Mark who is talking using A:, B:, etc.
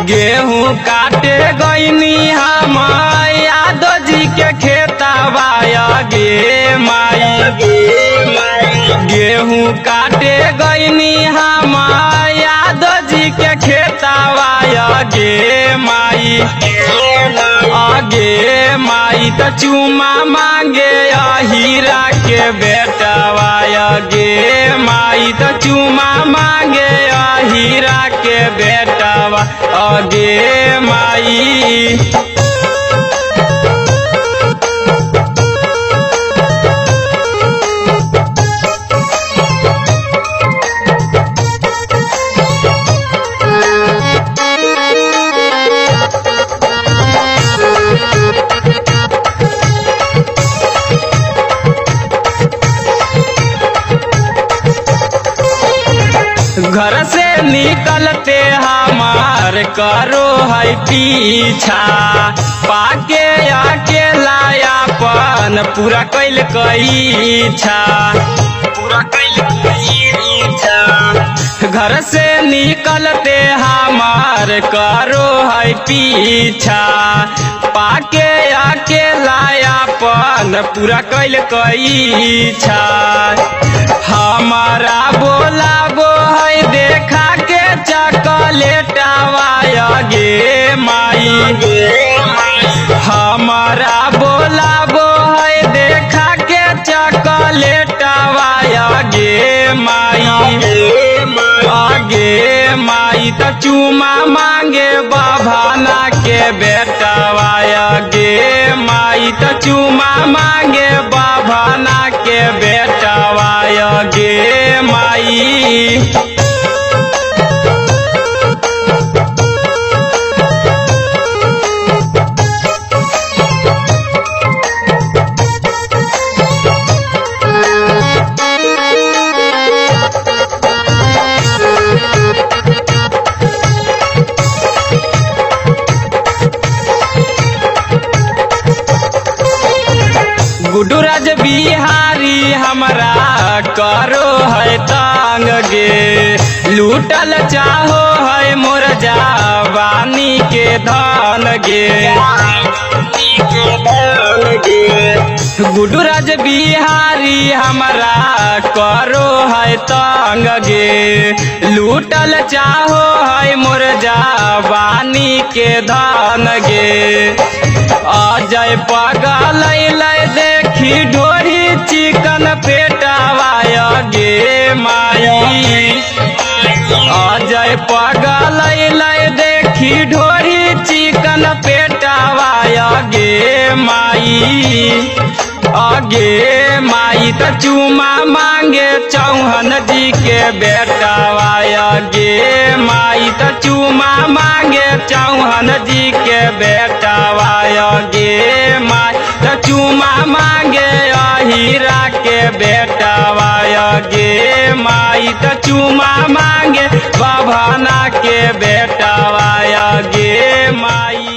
A: गेहूँ काटे गईनी हम यादव जी के खेतवा गे माई। गेहूँ काटे गईनी हम यादव जी के खेतवा गे माई। गे माई त चुमा मांगे हीरा के बेटवा गे माई त चुमा मांगे हीरा के बेटवा गे माई। घर से निकलते हमार करो है पीछा, पाके आके लायापन पूरा कैल इच्छा। घर से निकलते हमार करो है पीछा, पाके आके लायापन पूरा कैल इच्छा। हमारा बोलाबो है देखा के चॉकलेटवा गे माई। हमारा बोलाबो है देखा के चॉकलेटवा गे माई। गे माई त चुमा मांगे बाभाना के बेटवा गे माई त चुमा मांगे बाभाना के बेटवा गे माई। गुडूराज बिहारी हमरा करो है तांग गे, लूटल चाहो है मोर जवानी के धन गे। गुडूराज बिहारी हमरा करो है तांग गे, लूटल चाहो है मोर जवानी के धन गे। अजय पागल देखी ढोरी चिकन पेटवा गे माई। अजय पागल देखी ढोरी चिकन पेटवा गे माई। गे माई त चुमा मांगे चौहान जी के बेटवा गे माई त चुमा मांगे चौहान जी के बेटवा गे माई त चुमा मांगे हीरा के बेटवा गे माई त चुमा मांगे बाभाना के बेटवा गे माई।